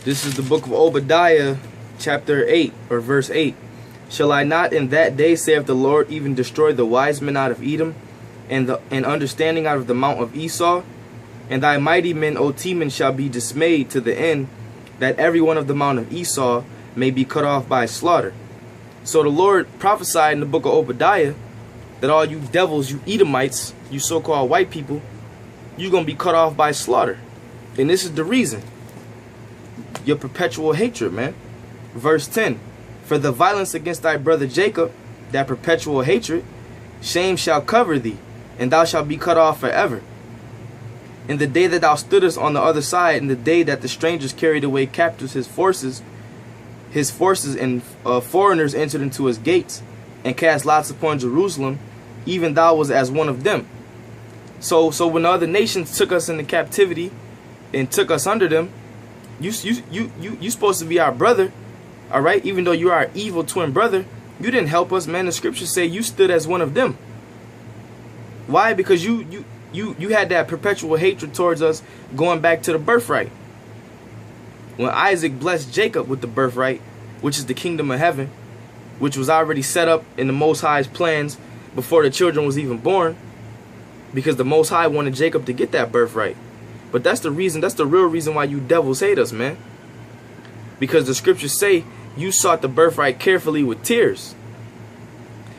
This is the book of Obadiah, chapter 8, or verse 8. Shall I not in that day, saith the Lord, even destroy the wise men out of Edom, and understanding out of the mount of Esau? And thy mighty men, O Teman, shall be dismayed to the end, that every one of the mount of Esau may be cut off by slaughter. So the Lord prophesied in the book of Obadiah that all you devils, you Edomites, you so-called white people, you're going to be cut off by slaughter. And this is the reason. Your perpetual hatred, man. Verse 10. For the violence against thy brother Jacob, that perpetual hatred, shame shall cover thee, and thou shalt be cut off forever. In the day that thou stoodest on the other side, in the day that the strangers carried away captives his forces and foreigners entered into his gates, and cast lots upon Jerusalem, even thou was as one of them. So when the other nations took us into captivity and took us under them, you supposed to be our brother, all right? Even though you are our evil twin brother, you didn't help us, man. The scriptures say you stood as one of them. Why? Because you had that perpetual hatred towards us going back to the birthright. When Isaac blessed Jacob with the birthright, which is the kingdom of heaven, which was already set up in the Most High's plans before the children was even born, because the Most High wanted Jacob to get that birthright. But that's the reason, that's the real reason why you devils hate us, man. Because the scriptures say you sought the birthright carefully with tears.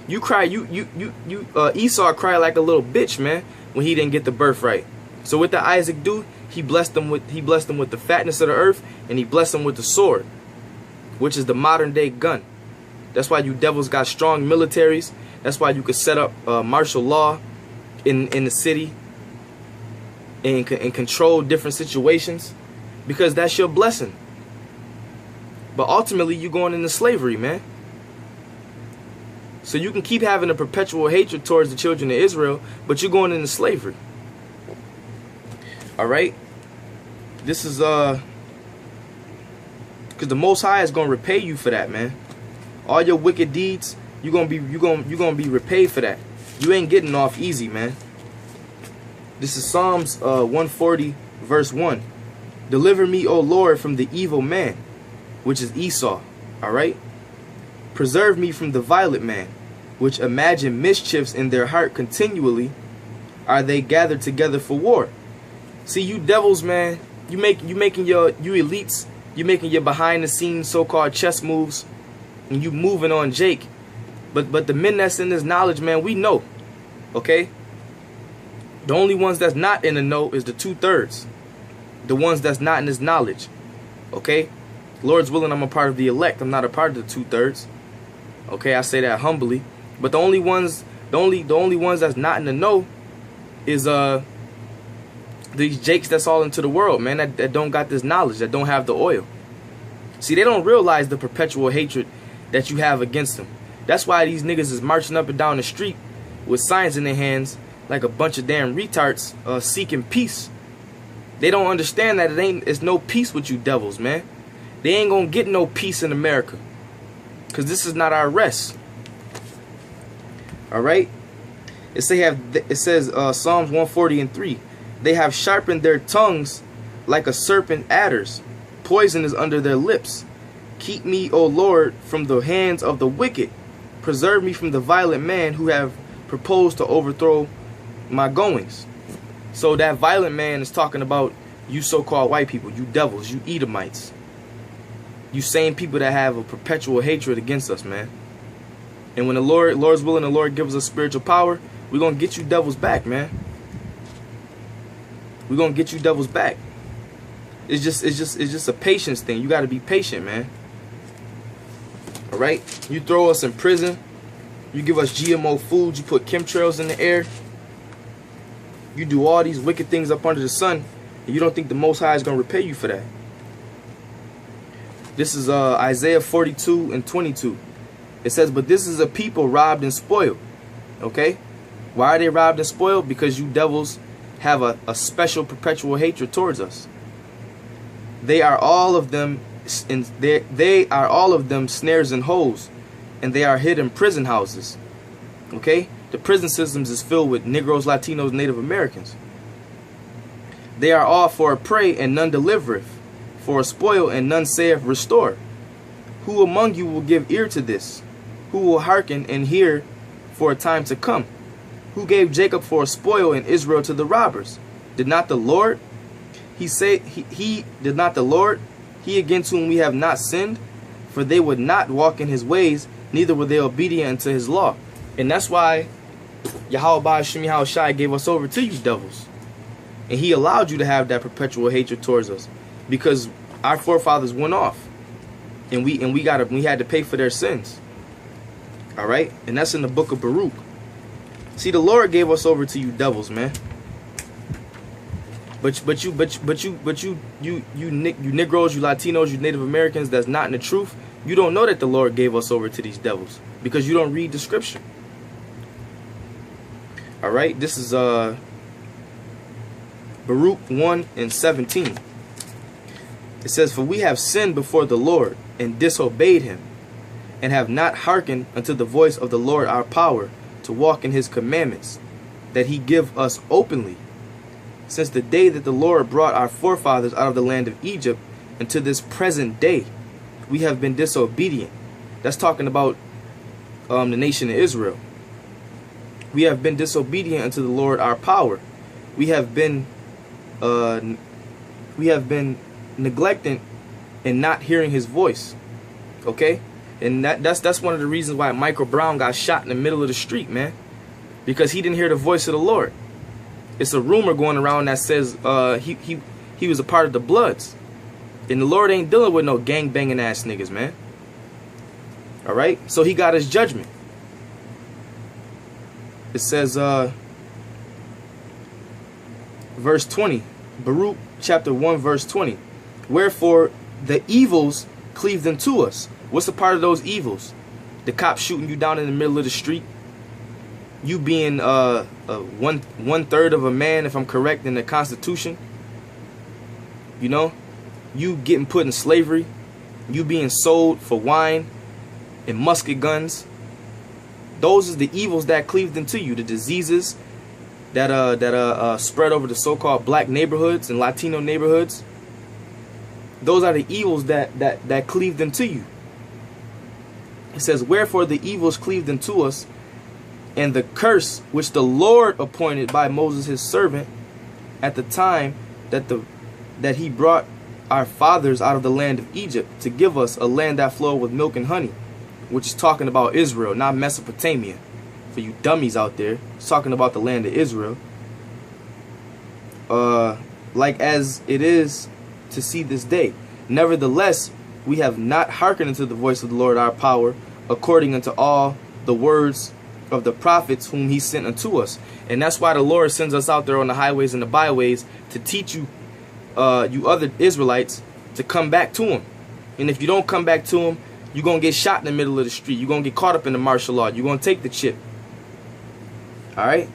You cry, Esau cried like a little bitch, man, when he didn't get the birthright. So what did Isaac do? He blessed them with the fatness of the earth, and he blessed them with the sword, which is the modern day gun. That's why you devils got strong militaries. That's why you could set up martial law in the city and control different situations, because that's your blessing. But ultimately, you're going into slavery, man. So you can keep having a perpetual hatred towards the children of Israel, but you're going into slavery. All right? This is because the Most High is going to repay you for that, man. All your wicked deeds, you're going to be repaid for that. You ain't getting off easy, man. This is Psalms 140 verse 1. Deliver me, O Lord, from the evil man, which is Esau. All right? Preserve me from the violent man, which imagine mischiefs in their heart continually. Are they gathered together for war? See, you devils, man, you making your elites, you making your behind the scenes so-called chess moves, and you moving on Jake. But the men that's in this knowledge, man, we know. Okay? The only ones that's not in the know is the 2/3. The ones that's not in this knowledge. Okay? Lord's willing, I'm a part of the elect. I'm not a part of the 2/3. Okay, I say that humbly. But the only ones that's not in the know is these jakes that's all into the world, man, that don't got this knowledge, that don't have the oil. See, they don't realize the perpetual hatred that you have against them. That's why these niggas is marching up and down the street with signs in their hands like a bunch of damn retards seeking peace. They don't understand that it's no peace with you devils, man. They ain't gonna get no peace in America, because this is not our rest. All right? It says Psalms 140 and 3. They have sharpened their tongues like a serpent adders. Poison is under their lips. Keep me, O Lord, from the hands of the wicked. Preserve me from the violent man who have proposed to overthrow my goings. So that violent man is talking about you so-called white people, you devils, you Edomites. You same people that have a perpetual hatred against us, man. And when the Lord's willing, the Lord gives us spiritual power, we're going to get you devils back, man. We're going to get you devils back. It's just a patience thing. You got to be patient, man. All right? You throw us in prison. You give us GMO food. You put chemtrails in the air. You do all these wicked things up under the sun, and you don't think the Most High is going to repay you for that. This is Isaiah 42 and 22. It says, but this is a people robbed and spoiled. Okay? Why are they robbed and spoiled? Because you devils have a special perpetual hatred towards us. They are all of them snares and holes, and they are hid in prison houses. Okay? The prison systems is filled with Negroes, Latinos, Native Americans. They are all for a prey, and none delivereth. for a spoil, and none saith, Restore. Who among you will give ear to this? Who will hearken and hear for a time to come? Who gave Jacob for a spoil and Israel to the robbers? Did not the Lord? Did not the Lord? He against whom we have not sinned? For they would not walk in his ways, neither were they obedient unto his law. And that's why Yahweh Shemi Shai gave us over to you devils. And he allowed you to have that perpetual hatred towards us. Because our forefathers went off. And we had to pay for their sins. Alright? And that's in the book of Baruch. See, the Lord gave us over to you devils, man. But you Negroes, you Latinos, you Native Americans that's not in the truth, you don't know that the Lord gave us over to these devils because you don't read the scripture. All right, this is Baruch 1:17. It says, For we have sinned before the Lord and disobeyed him, and have not hearkened unto the voice of the Lord our power to walk in his commandments, that he give us openly. Since the day that the Lord brought our forefathers out of the land of Egypt unto this present day, we have been disobedient. That's talking about the nation of Israel. We have been disobedient unto the Lord our power. We have been neglecting and not hearing his voice. Okay? And that's one of the reasons why Michael Brown got shot in the middle of the street, man. Because he didn't hear the voice of the Lord. It's a rumor going around that says he was a part of the Bloods. And the Lord ain't dealing with no gang banging ass niggas, man. Alright? So he got his judgment. It says verse 20. Baruch chapter 1 verse 20. Wherefore the evils cleaved unto us. What's a part of those evils? The cops shooting you down in the middle of the street. You being one third of a man, if I'm correct, in the Constitution. You know, you getting put in slavery, you being sold for wine and musket guns. Those are the evils that cleaved into you. The diseases that spread over the so-called black neighborhoods and Latino neighborhoods. Those are the evils that cleaved into you. It says, Wherefore the evils cleaved unto us, and the curse which the Lord appointed by Moses his servant at the time that he brought our fathers out of the land of Egypt, to give us a land that flowed with milk and honey, which is talking about Israel, not Mesopotamia. For you dummies out there, it's talking about the land of Israel. Like as it is to see this day. Nevertheless, we have not hearkened unto the voice of the Lord our power, according unto all the words of the prophets whom he sent unto us. And that's why the Lord sends us out there on the highways and the byways to teach you, you other Israelites, to come back to him. And if you don't come back to him, you're going to get shot in the middle of the street. You're going to get caught up in the martial law. You're going to take the chip. Alright?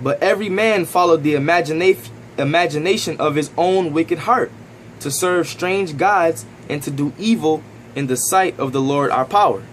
But every man followed the imagination of his own wicked heart, to serve strange gods and to do evil in the sight of the Lord our power.